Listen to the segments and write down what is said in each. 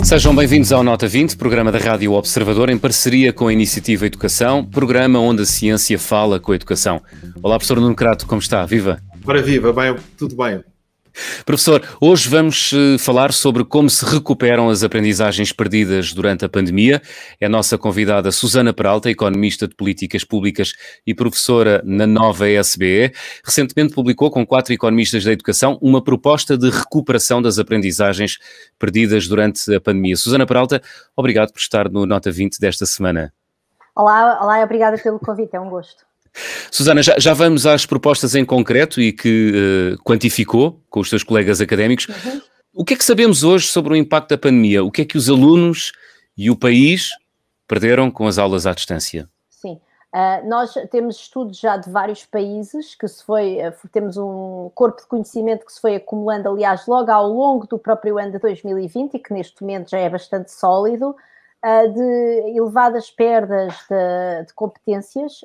Sejam bem-vindos ao Nota 20, programa da Rádio Observador, em parceria com a Iniciativa Educação, programa onde a ciência fala com a educação. Olá, professor Nuno Crato, como está? Viva! Ora, viva, bem, tudo bem. Professor, hoje vamos falar sobre como se recuperam as aprendizagens perdidas durante a pandemia. É a nossa convidada Susana Peralta, economista de políticas públicas e professora na nova ESBE. Recentemente publicou com 4 economistas da educação uma proposta de recuperação das aprendizagens perdidas durante a pandemia. Susana Peralta, obrigado por estar no Nota 20 desta semana. Olá, obrigada pelo convite, é um gosto. Susana, já vamos às propostas em concreto e que quantificou com os seus colegas académicos. Uhum. O que é que sabemos hoje sobre o impacto da pandemia? O que é que os alunos e o país perderam com as aulas à distância? Sim, nós temos estudos já de vários países, temos um corpo de conhecimento que se foi acumulando, aliás, logo ao longo do próprio ano de 2020 e que neste momento já é bastante sólido, de elevadas perdas de competências,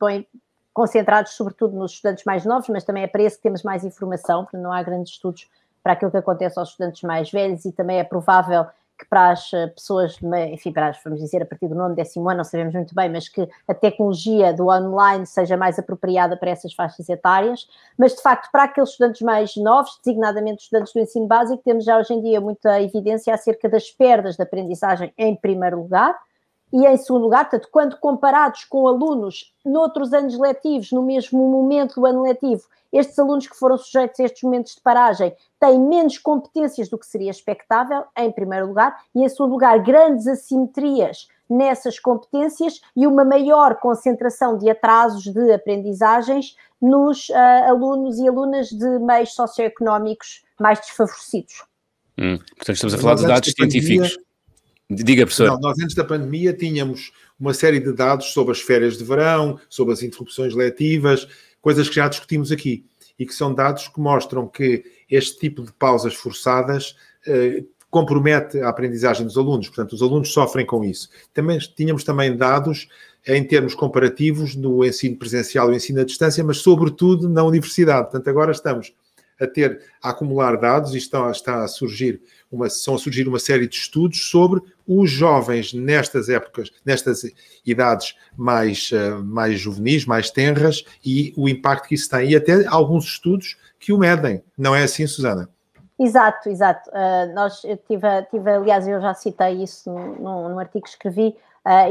bem, concentrados sobretudo nos estudantes mais novos, mas também é para isso que temos mais informação, porque não há grandes estudos para aquilo que acontece aos estudantes mais velhos e também é provável que para as pessoas, enfim, vamos dizer, a partir do 9º, 10º ano, não sabemos muito bem, mas que a tecnologia do online seja mais apropriada para essas faixas etárias, mas de facto para aqueles estudantes mais novos, designadamente estudantes do ensino básico, temos já hoje em dia muita evidência acerca das perdas de aprendizagem em primeiro lugar, e em segundo lugar, portanto, quando comparados com alunos noutros anos letivos, no mesmo momento do ano letivo, estes alunos que foram sujeitos a estes momentos de paragem têm menos competências do que seria expectável, em primeiro lugar, e em segundo lugar, grandes assimetrias nessas competências e uma maior concentração de atrasos de aprendizagens nos alunos e alunas de meios socioeconómicos mais desfavorecidos. Portanto, estamos a falar de dados científicos. Diga, professor. Não, nós antes da pandemia tínhamos uma série de dados sobre as férias de verão, sobre as interrupções letivas, coisas que já discutimos aqui, e que são dados que mostram que este tipo de pausas forçadas compromete a aprendizagem dos alunos, portanto, os alunos sofrem com isso. Tínhamos também dados em termos comparativos no ensino presencial e ensino à distância, mas sobretudo na universidade. Portanto, agora estamos a acumular dados e estão a surgir uma série de estudos sobre os jovens nestas épocas, nestas idades mais juvenis, mais tenras, e o impacto que isso tem. E até alguns estudos que o medem. Não é assim, Susana? Exato. Aliás, eu já citei isso num artigo que escrevi,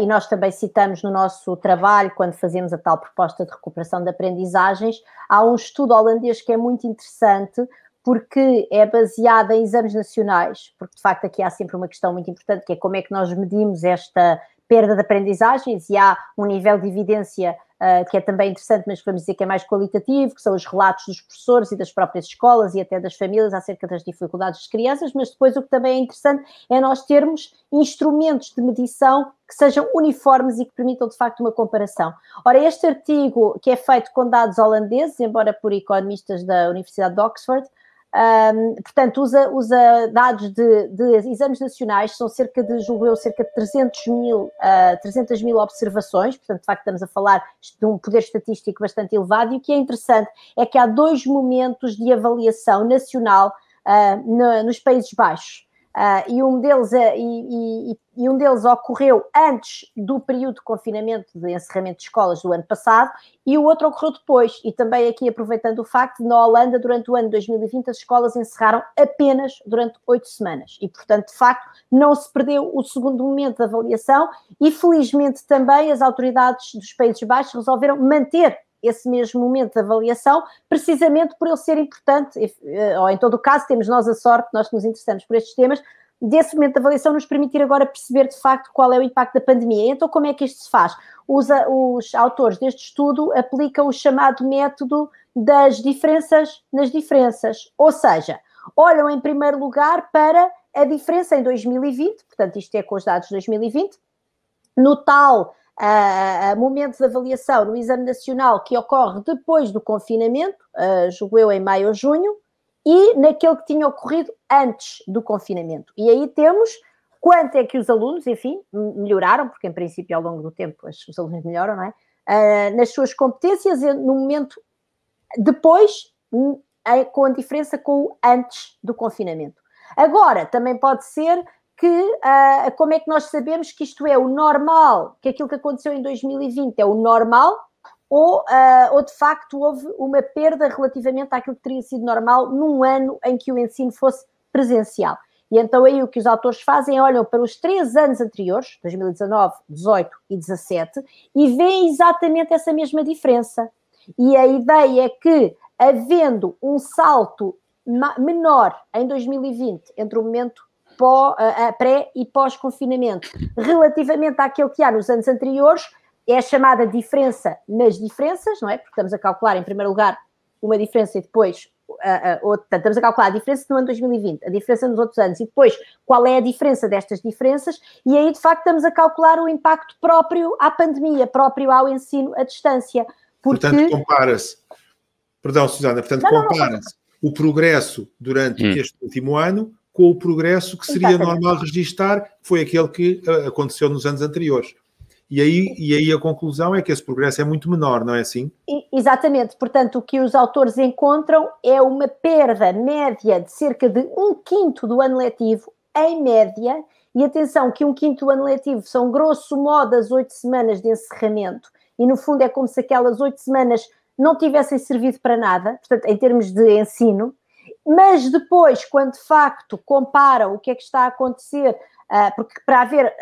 e nós também citamos no nosso trabalho, quando fazemos a tal proposta de recuperação de aprendizagens, há um estudo holandês que é muito interessante, porque é baseado em exames nacionais, porque de facto aqui há sempre uma questão muito importante, que é como é que nós medimos esta perda de aprendizagens, e há um nível de evidência que é também interessante, mas que vamos dizer que é mais qualitativo, que são os relatos dos professores e das próprias escolas e até das famílias acerca das dificuldades das crianças, mas depois o que também é interessante é nós termos instrumentos de medição que sejam uniformes e que permitam de facto uma comparação. Ora, este artigo, que é feito com dados holandeses, embora por economistas da Universidade de Oxford, portanto, usa dados de exames nacionais, são cerca de 300 mil observações, portanto, de facto, estamos a falar de um poder estatístico bastante elevado, e o que é interessante é que há 2 momentos de avaliação nacional nos Países Baixos. E um deles ocorreu antes do período de confinamento, de encerramento de escolas do ano passado, e o outro ocorreu depois. E também aqui aproveitando o facto de, na Holanda, durante o ano de 2020, as escolas encerraram apenas durante 8 semanas. E, portanto, de facto, não se perdeu o segundo momento de avaliação, e felizmente também as autoridades dos Países Baixos resolveram manter esse mesmo momento de avaliação, precisamente por ele ser importante, ou em todo o caso temos nós a sorte, nós que nos interessamos por estes temas, desse momento de avaliação nos permitir agora perceber de facto qual é o impacto da pandemia. Então como é que isto se faz? Os autores deste estudo aplicam o chamado método das diferenças nas diferenças, ou seja, olham em primeiro lugar para a diferença em 2020, portanto isto é com os dados de 2020, no tal momento de avaliação no Exame Nacional que ocorre depois do confinamento, julgo eu em maio ou junho, e naquele que tinha ocorrido antes do confinamento. E aí temos quanto é que os alunos, enfim, melhoraram, porque em princípio ao longo do tempo os alunos melhoram, não é? Nas suas competências no momento depois com a diferença com o antes do confinamento. Agora, também pode ser que, como é que nós sabemos que isto é o normal, que aquilo que aconteceu em 2020 é o normal, ou de facto houve uma perda relativamente àquilo que teria sido normal num ano em que o ensino fosse presencial. E então aí o que os autores fazem é olham para os 3 anos anteriores, 2019, 18 e 17, e veem exatamente essa mesma diferença. E a ideia é que, havendo um salto menor em 2020 entre o momento pré e pós-confinamento, relativamente àquele que há nos anos anteriores, é a chamada diferença nas diferenças, não é? Porque estamos a calcular, em primeiro lugar, uma diferença e depois outra. Estamos a calcular a diferença no ano 2020, a diferença nos outros anos e depois qual é a diferença destas diferenças, e aí, de facto, estamos a calcular o impacto próprio à pandemia, próprio ao ensino à distância. Portanto, compara-se. Perdão, Susana, compara-se o progresso durante este último ano com o progresso que seria normal registar, que foi aquele que aconteceu nos anos anteriores. E aí a conclusão é que esse progresso é muito menor, não é assim? Exatamente. Portanto, o que os autores encontram é uma perda média de cerca de 1/5 do ano letivo, em média, e atenção que 1/5 do ano letivo são grosso modo as 8 semanas de encerramento, e no fundo é como se aquelas 8 semanas não tivessem servido para nada, portanto, em termos de ensino, mas depois, quando de facto comparam o que é que está a acontecer, porque para haver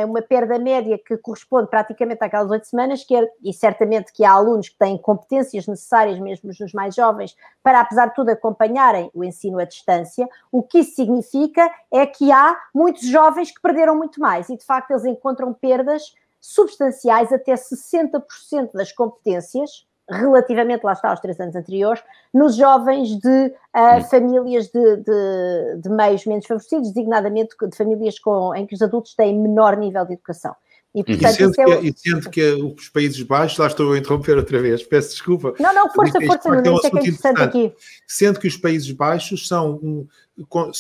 uma perda média que corresponde praticamente àquelas 8 semanas, e certamente que há alunos que têm competências necessárias, mesmo os mais jovens, para, apesar de tudo, acompanharem o ensino à distância, o que isso significa é que há muitos jovens que perderam muito mais, e de facto eles encontram perdas substanciais, até 60% das competências, relativamente, lá está, aos 3 anos anteriores, nos jovens de famílias de meios menos favorecidos, designadamente de famílias em que os adultos têm menor nível de educação. E sendo que os Países Baixos, lá estou a interromper outra vez, peço desculpa. Não, força, Nuno, isso é que é interessante aqui. Sendo que os Países Baixos são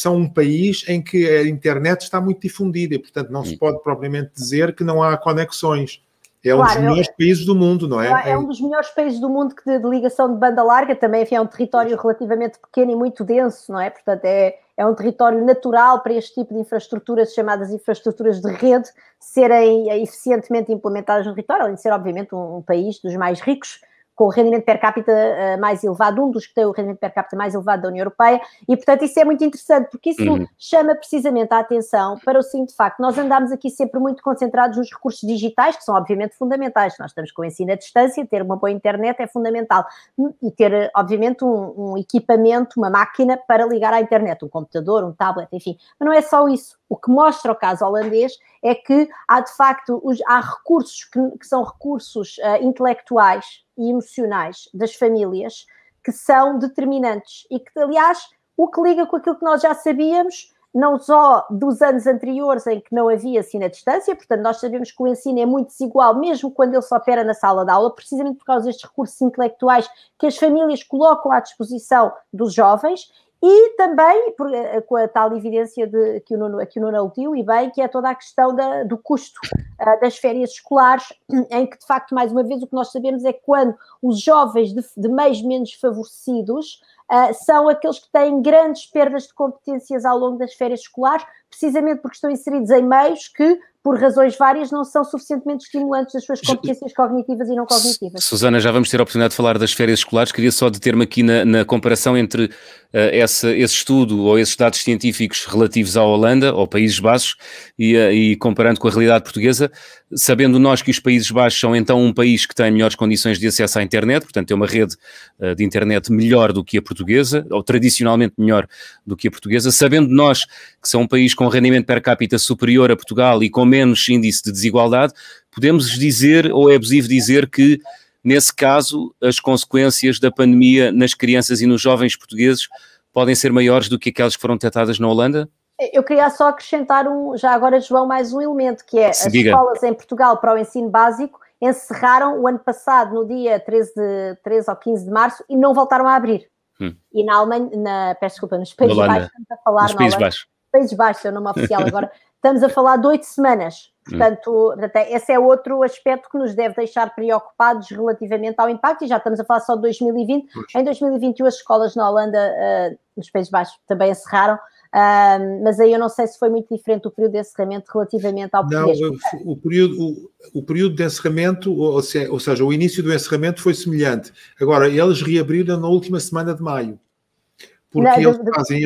um país em que a internet está muito difundida e, portanto, não se pode propriamente dizer que não há conexões. É um dos melhores países do mundo, não é? É um dos melhores países do mundo de ligação de banda larga, também, enfim, é um território relativamente pequeno e muito denso, não é? Portanto, é um território natural para este tipo de infraestruturas, chamadas infraestruturas de rede, serem eficientemente implementadas no território, além de ser, obviamente, um país dos mais ricos, com o rendimento per capita mais elevado, um dos que tem o rendimento per capita mais elevado da União Europeia, e, portanto, isso é muito interessante, porque isso chama precisamente a atenção para o seguinte facto: nós andamos aqui sempre muito concentrados nos recursos digitais, que são, obviamente, fundamentais. Nós estamos com o ensino à distância, ter uma boa internet é fundamental, e ter, obviamente, um equipamento, uma máquina para ligar à internet, um computador, um tablet, enfim. Mas não é só isso. O que mostra o caso holandês é que há, de facto, há recursos que são recursos intelectuais e emocionais das famílias que são determinantes e que, aliás, o que liga com aquilo que nós já sabíamos, não só dos anos anteriores em que não havia ensino à distância, portanto nós sabemos que o ensino é muito desigual, mesmo quando ele só opera na sala de aula, precisamente por causa destes recursos intelectuais que as famílias colocam à disposição dos jovens, e também com a tal evidência que o Nuno aludiu, e bem, que é toda a questão do custo das férias escolares, em que, de facto, mais uma vez, o que nós sabemos é que quando os jovens de meios menos favorecidos são aqueles que têm grandes perdas de competências ao longo das férias escolares, precisamente porque estão inseridos em meios que, por razões várias, não são suficientemente estimulantes das suas competências cognitivas e não cognitivas. Susana, já vamos ter a oportunidade de falar das férias escolares. Queria só deter-me aqui na comparação entre esse estudo ou esses dados científicos relativos à Holanda, ou Países Baixos, e comparando com a realidade portuguesa, sabendo nós que os Países Baixos são então um país que tem melhores condições de acesso à internet, portanto tem uma rede de internet melhor do que a portuguesa, ou tradicionalmente melhor do que a portuguesa, sabendo nós que são um país com rendimento per capita superior a Portugal e com menos índice de desigualdade, podemos dizer, ou é abusivo dizer, que nesse caso as consequências da pandemia nas crianças e nos jovens portugueses podem ser maiores do que aquelas que foram detectadas na Holanda? Eu queria só acrescentar já agora, João, mais um elemento, que é as escolas em Portugal para o ensino básico encerraram o ano passado, no dia 13 ou 15 de março, e não voltaram a abrir. E na Alemanha, peço desculpa, nos Países Baixos, estamos a falar nos Países Baixos. Países Baixos é o nome oficial agora, estamos a falar de 8 semanas. Portanto, esse é outro aspecto que nos deve deixar preocupados relativamente ao impacto, e já estamos a falar só de 2020. Em 2021 as escolas na Holanda, nos Países Baixos, também encerraram, mas aí eu não sei se foi muito diferente o período de encerramento relativamente ao português. Não, o período de encerramento, ou seja, o início do encerramento foi semelhante. Agora, eles reabriram na última semana de maio, porque eles fazem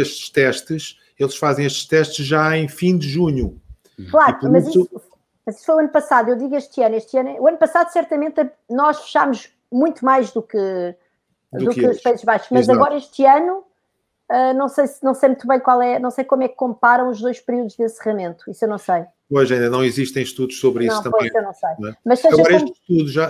estes testes já em fim de junho. Claro, mas isso foi o ano passado, eu digo este ano, o ano passado certamente nós fechámos muito mais do que os Países Baixos, mas exato. Agora este ano não sei muito bem não sei como é que comparam os dois períodos de encerramento, isso eu não sei. Pois, ainda não existem estudos sobre isso também. Pois, eu não sei. Não é? Mas agora,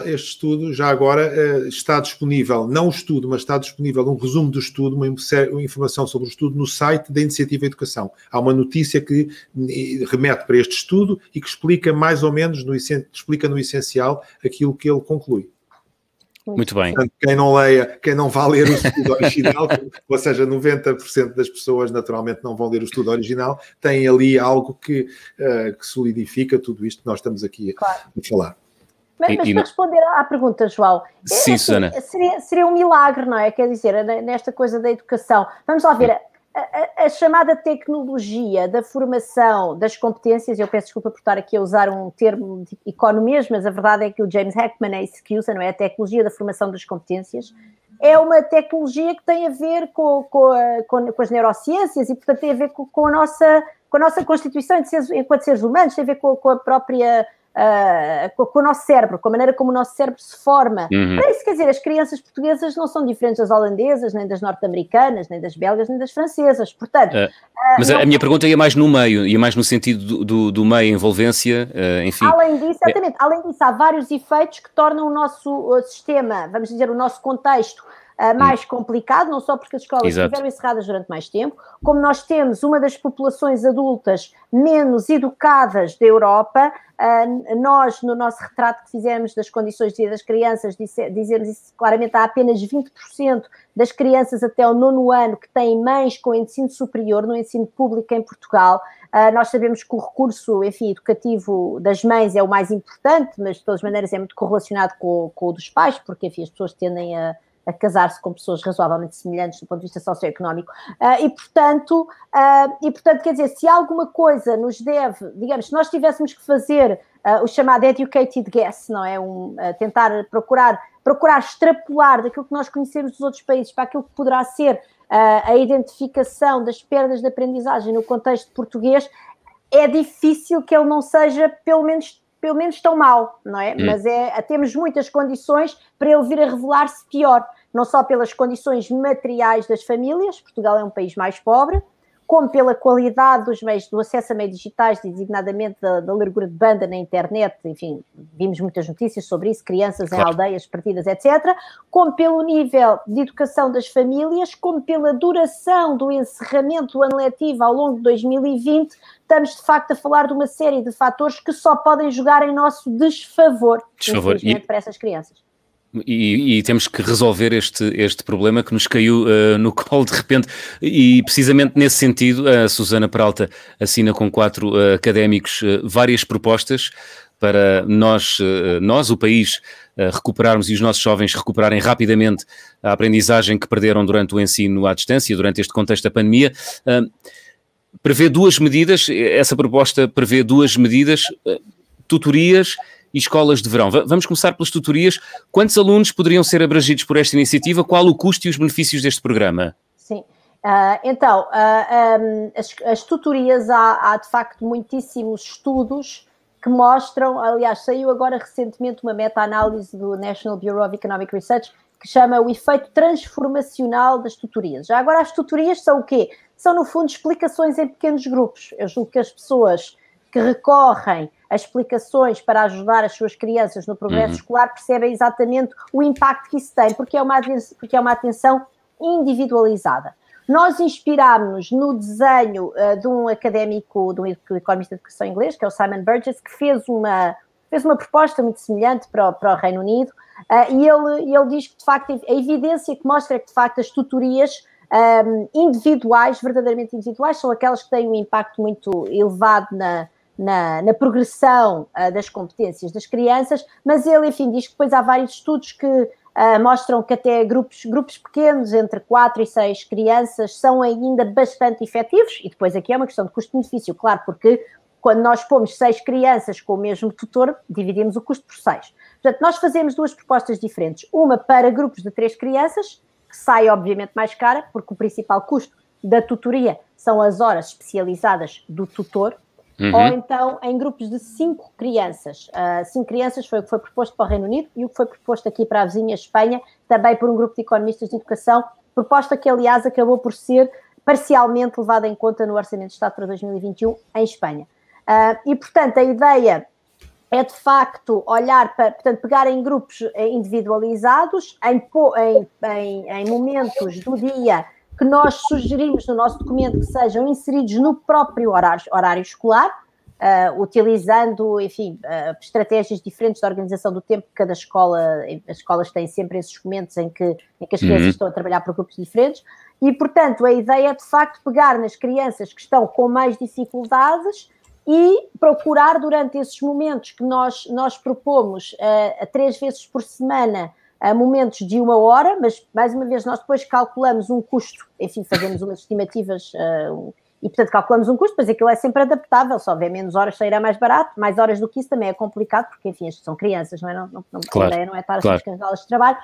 este estudo já agora está disponível, não o estudo, mas está disponível um resumo do estudo, uma informação sobre o estudo no site da Iniciativa Educação. Há uma notícia que remete para este estudo e que explica mais ou menos, explica no essencial aquilo que ele conclui. Muito bem. Portanto, quem não vá ler o estudo original, ou seja, 90% das pessoas naturalmente não vão ler o estudo original, tem ali algo que solidifica tudo isto que nós estamos aqui a falar. Mas para responder à pergunta, João, sim, Susana. Seria um milagre, não é? Quer dizer, nesta coisa da educação. Vamos lá ver. A chamada tecnologia da formação das competências, eu peço desculpa por estar aqui a usar um termo de economês, mas a verdade é que o James Heckman é isso que usa, não é? A tecnologia da formação das competências é uma tecnologia que tem a ver com as neurociências e, portanto, tem a ver com a nossa constituição enquanto seres humanos, tem a ver com a própria... com o nosso cérebro, com a maneira como o nosso cérebro se forma. Para isso, quer dizer, as crianças portuguesas não são diferentes das holandesas, nem das norte-americanas, nem das belgas, nem das francesas, portanto... Mas a minha pergunta ia mais no meio, ia mais no sentido do meio, envolvência, enfim... Além disso, exatamente, além disso, há vários efeitos que tornam o nosso sistema, vamos dizer, o nosso contexto, mais complicado, não só porque as escolas estiveram encerradas durante mais tempo, como nós temos uma das populações adultas menos educadas da Europa. Nós, no nosso retrato que fizemos das condições de vida das crianças, dizemos isso claramente, há apenas 20% das crianças até o 9º ano que têm mães com ensino superior no ensino público em Portugal. Nós sabemos que o recurso, enfim, educativo das mães é o mais importante, mas de todas as maneiras é muito correlacionado com o dos pais, porque, enfim, as pessoas tendem a casar-se com pessoas razoavelmente semelhantes do ponto de vista socioeconómico. E, portanto, quer dizer, se alguma coisa nos deve, digamos, se nós tivéssemos que fazer o chamado educated guess, não é? Tentar procurar extrapolar daquilo que nós conhecemos dos outros países para aquilo que poderá ser a identificação das perdas de aprendizagem no contexto português, é difícil que ele não seja, pelo menos tão mau, não é? Mas temos muitas condições para ele vir a revelar-se pior, não só pelas condições materiais das famílias, Portugal é um país mais pobre, como pela qualidade dos meios, do acesso a meios digitais, designadamente da largura de banda na internet, enfim, vimos muitas notícias sobre isso, crianças em aldeias perdidas, etc., como pelo nível de educação das famílias, como pela duração do encerramento do ano letivo ao longo de 2020, estamos de facto a falar de uma série de fatores que só podem jogar em nosso desfavor. Para essas crianças. E temos que resolver este problema que nos caiu no colo de repente, e precisamente nesse sentido a Susana Peralta assina com 4 académicos várias propostas para nós, o país, recuperarmos e os nossos jovens recuperarem rapidamente a aprendizagem que perderam durante o ensino à distância, durante este contexto da pandemia. Prevê 2 medidas, essa proposta prevê 2 medidas, tutorias e escolas de verão. Vamos começar pelas tutorias. Quantos alunos poderiam ser abrangidos por esta iniciativa? Qual o custo e os benefícios deste programa? Sim. Então, as tutorias, há de facto muitíssimos estudos que mostram, aliás, saiu agora recentemente uma meta-análise do National Bureau of Economic Research que chama o efeito transformacional das tutorias. Já agora as tutorias são o quê? São, no fundo, explicações em pequenos grupos. Eu julgo que as pessoas que recorrem a explicações para ajudar as suas crianças no progresso escolar percebem exatamente o impacto que isso tem, porque é uma atenção individualizada. Nós inspirámos-nos no desenho de um académico, de um economista de educação inglês, que é o Simon Burgess, que fez uma proposta muito semelhante para o Reino Unido, e ele diz que, de facto, a evidência que mostra é que, de facto, as tutorias individuais, verdadeiramente individuais, são aquelas que têm um impacto muito elevado na progressão das competências das crianças, mas ele, enfim, diz que depois há vários estudos que mostram que até grupos pequenos, entre 4 e 6 crianças, são ainda bastante efetivos, e depois aqui é uma questão de custo-benefício, claro, porque quando nós pomos 6 crianças com o mesmo tutor, dividimos o custo por 6. Portanto, nós fazemos 2 propostas diferentes, uma para grupos de 3 crianças, que sai obviamente mais cara, porque o principal custo da tutoria são as horas especializadas do tutor, ou então em grupos de 5 crianças. 5 crianças foi o que foi proposto para o Reino Unido e o que foi proposto aqui para a vizinha Espanha, também por um grupo de economistas de educação, proposta que, aliás, acabou por ser parcialmente levada em conta no Orçamento de Estado para 2021 em Espanha. E, portanto, a ideia é, de facto, olhar para, portanto, pegar em grupos individualizados, em momentos do dia que nós sugerimos no nosso documento que sejam inseridos no próprio horário escolar, utilizando, enfim, estratégias diferentes de organização do tempo que cada escola, as escolas têm sempre esses momentos em que as crianças estão a trabalhar por grupos diferentes, e, portanto, a ideia é, de facto, pegar nas crianças que estão com mais dificuldades e procurar, durante esses momentos que nós propomos, 3 vezes por semana, a momentos de 1 hora, mas, mais uma vez, nós depois calculamos um custo, enfim, fazemos umas estimativas e, portanto, calculamos um custo, pois aquilo é sempre adaptável, se houver menos horas sairá mais barato, mais horas do que isso também é complicado, porque, enfim, estas são crianças, não é? Claro, a ideia não é estar a escandá-las de trabalho,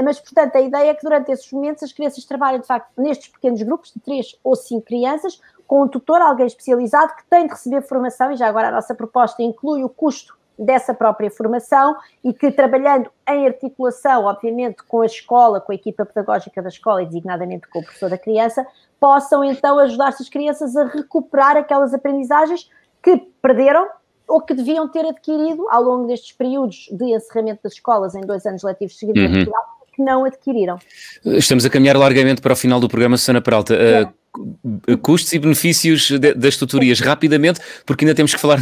mas, portanto, a ideia é que durante esses momentos as crianças trabalhem, de facto, nestes pequenos grupos de 3 ou 5 crianças, com um tutor, alguém especializado, que tem de receber formação, e já agora a nossa proposta inclui o custo dessa própria formação e que, trabalhando em articulação, obviamente, com a escola, com a equipa pedagógica da escola e designadamente com o professor da criança, possam então ajudar essas crianças a recuperar aquelas aprendizagens que perderam ou que deviam ter adquirido ao longo destes períodos de encerramento das escolas em 2 anos letivos seguidos em Portugal, que não adquiriram. Estamos a caminhar largamente para o final do programa, Susana Peralta. Custos e benefícios das tutorias, rapidamente, porque ainda temos que falar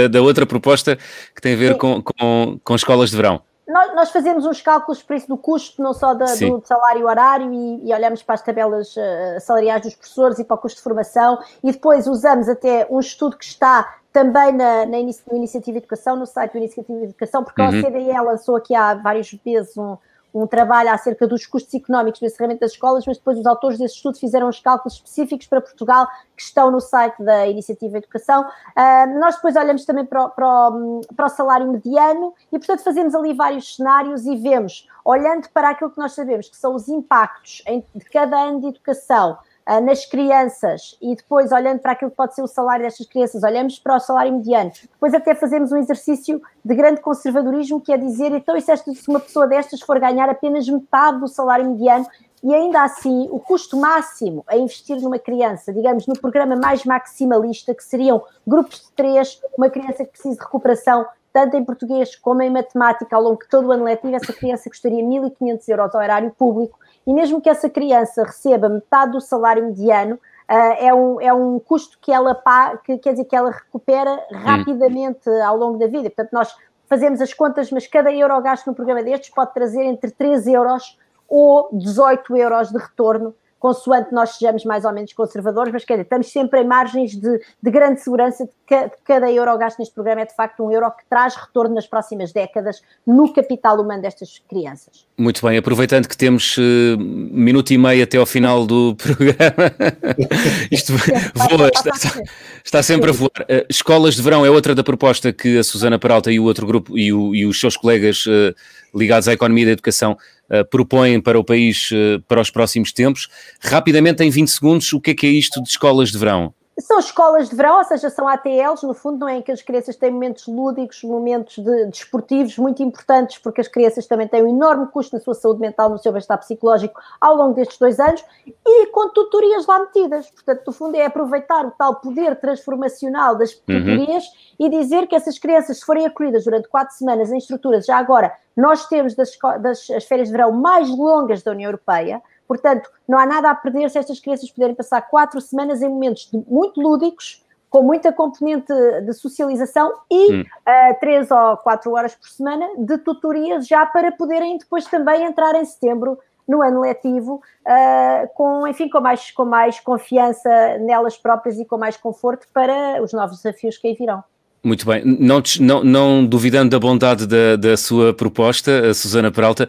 da outra proposta que tem a ver com escolas de verão. Nós fazemos uns cálculos, por isso, do custo, não só do salário horário, e olhamos para as tabelas salariais dos professores e para o custo de formação, e depois usamos até um estudo que está também no Iniciativa de Educação, no site do Iniciativa de Educação, porque a OCDE lançou aqui há vários meses um trabalho acerca dos custos económicos do encerramento das escolas, mas depois os autores desse estudo fizeram os cálculos específicos para Portugal, que estão no site da Iniciativa de Educação. Nós depois olhamos também para o salário mediano e, portanto, fazemos ali vários cenários e vemos, olhando para aquilo que nós sabemos que são os impactos de cada ano de educação nas crianças, e depois olhando para aquilo que pode ser o salário destas crianças, olhamos para o salário mediano, depois até fazemos um exercício de grande conservadorismo, que é dizer, então, e se uma pessoa destas for ganhar apenas metade do salário mediano, e ainda assim o custo máximo a investir numa criança, digamos, no programa mais maximalista, que seriam grupos de 3, uma criança que precisa de recuperação, tanto em português como em matemática, ao longo de todo o ano letivo, essa criança custaria 1.500 € ao erário público, e mesmo que essa criança receba metade do salário mediano, é um custo que ela paga, que quer dizer que ela recupera rapidamente ao longo da vida. Portanto, nós fazemos as contas, mas cada euro gasto num programa destes pode trazer entre 3 € ou 18 € de retorno, consoante nós sejamos mais ou menos conservadores, mas quer dizer, estamos sempre em margens de grande segurança de que cada euro gasto neste programa é de facto um euro que traz retorno nas próximas décadas no capital humano destas crianças. Muito bem, aproveitando que temos 1 minuto e meio até ao final do programa, isto voa, está sempre a voar. Escolas de verão é outra da proposta que a Susana Peralta e o outro grupo e os seus colegas ligados à economia da educação propõem para o país para os próximos tempos. Rapidamente, em 20 segundos, o que é isto de escolas de verão? São escolas de verão, ou seja, são ATLs, no fundo, não é, em que as crianças têm momentos lúdicos, momentos desportivos muito importantes, porque as crianças também têm um enorme custo na sua saúde mental, no seu bem-estar psicológico ao longo destes 2 anos, e com tutorias lá metidas. Portanto, no fundo, é aproveitar o tal poder transformacional das tutorias e dizer que essas crianças, se forem acolhidas durante 4 semanas em estruturas, já agora, nós temos as férias de verão mais longas da União Europeia. Portanto, não há nada a perder se estas crianças puderem passar 4 semanas em momentos muito lúdicos, com muita componente de socialização e 3 ou 4 horas por semana de tutorias, já para poderem depois também entrar em setembro no ano letivo, com mais confiança nelas próprias e com mais conforto para os novos desafios que aí virão. Muito bem, não duvidando da bondade da sua proposta, Susana Peralta,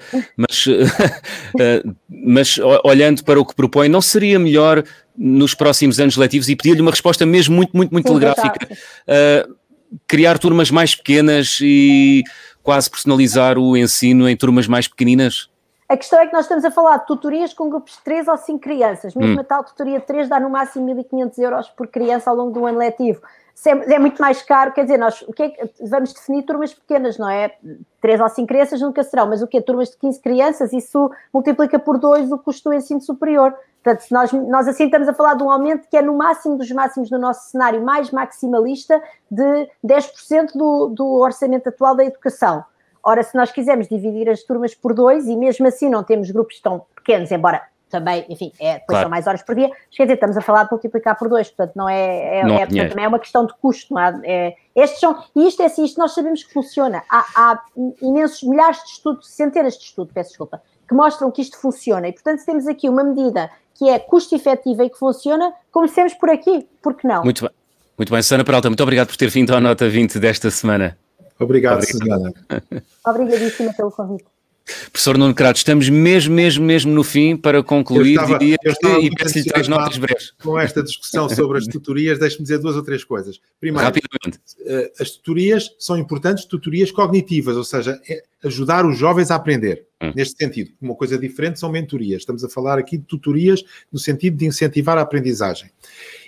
mas olhando para o que propõe, não seria melhor nos próximos anos letivos, e pedir-lhe uma resposta mesmo muito telegráfica, criar turmas mais pequenas e quase personalizar o ensino em turmas mais pequeninas? A questão é que nós estamos a falar de tutorias com grupos de 3 ou 5 crianças, mesmo a tal tutoria de 3 dá no máximo 1.500 euros por criança ao longo do ano letivo. É muito mais caro, quer dizer, nós vamos definir turmas pequenas, não é? 3 ou 5 crianças nunca serão, mas o quê? Turmas de 15 crianças, isso multiplica por 2 o custo do ensino superior. Portanto, se nós assim estamos a falar de um aumento que é no máximo dos máximos do nosso cenário mais maximalista de 10% do orçamento atual da educação. Ora, se nós quisermos dividir as turmas por 2 e mesmo assim não temos grupos tão pequenos, embora também, enfim, depois são mais horas por dia, mas quer dizer, estamos a falar de multiplicar por 2, portanto portanto, também é uma questão de custo, não é? Isto nós sabemos que funciona, há imensos, milhares de estudos, centenas de estudos, que mostram que isto funciona, e portanto se temos aqui uma medida que é custo-efetiva e que funciona, comecemos por aqui, porque não? Muito bem, Susana Peralta, muito obrigado por ter vindo à Nota 20 desta semana. Obrigado. Susana. Obrigadíssima pelo convite. Professor Nuno Crato, estamos mesmo no fim para concluir, e peço-lhe 3 notas breves. Com esta discussão sobre as tutorias, deixe-me dizer 2 ou 3 coisas. Primeiro, rapidamente, as tutorias são importantes, tutorias cognitivas, ou seja, ajudar os jovens a aprender, neste sentido. Uma coisa diferente são mentorias. Estamos a falar aqui de tutorias no sentido de incentivar a aprendizagem.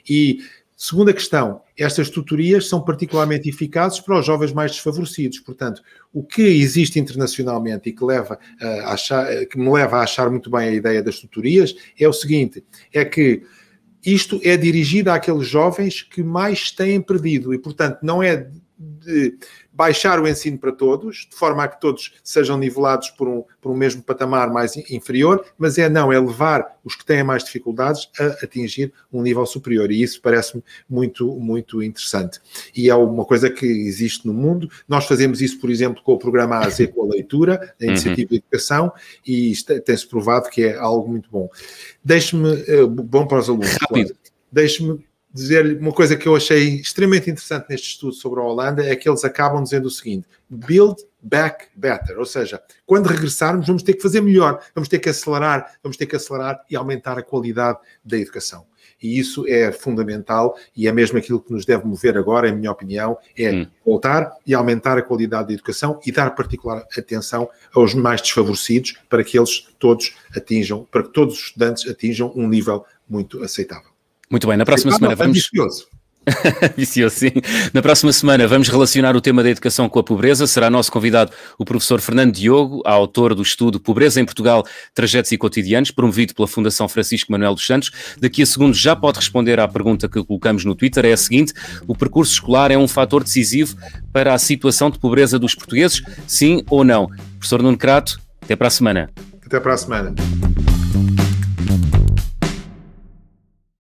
E segunda questão, estas tutorias são particularmente eficazes para os jovens mais desfavorecidos. Portanto, o que existe internacionalmente e que me leva a achar muito bem a ideia das tutorias é o seguinte, é que isto é dirigido àqueles jovens que mais têm perdido e, portanto, não é de baixar o ensino para todos, de forma a que todos sejam nivelados por um mesmo patamar mais inferior, mas é levar os que têm mais dificuldades a atingir um nível superior. E isso parece-me muito interessante. E é uma coisa que existe no mundo. Nós fazemos isso, por exemplo, com o programa AZ com a leitura, a Iniciativa de Educação, e tem-se provado que é algo muito bom. Bom para os alunos, claro. Deixe-me dizer-lhe uma coisa que eu achei extremamente interessante neste estudo sobre a Holanda, é que eles acabam dizendo o seguinte: build back better, ou seja, quando regressarmos vamos ter que fazer melhor, vamos ter que acelerar e aumentar a qualidade da educação. E isso é fundamental e é mesmo aquilo que nos deve mover agora, em minha opinião, é voltar e aumentar a qualidade da educação e dar particular atenção aos mais desfavorecidos para que eles todos para que todos os estudantes atinjam um nível muito aceitável. Muito bem, na próxima semana vamos... Vicioso, sim. Na próxima semana vamos relacionar o tema da educação com a pobreza. Será nosso convidado o professor Fernando Diogo, autor do estudo Pobreza em Portugal, Trajetos e Cotidianos, promovido pela Fundação Francisco Manuel dos Santos. Daqui a segundos já pode responder à pergunta que colocamos no Twitter, é a seguinte: o percurso escolar é um fator decisivo para a situação de pobreza dos portugueses? Sim ou não? Professor Nuno Crato, até para a semana. Até para a semana.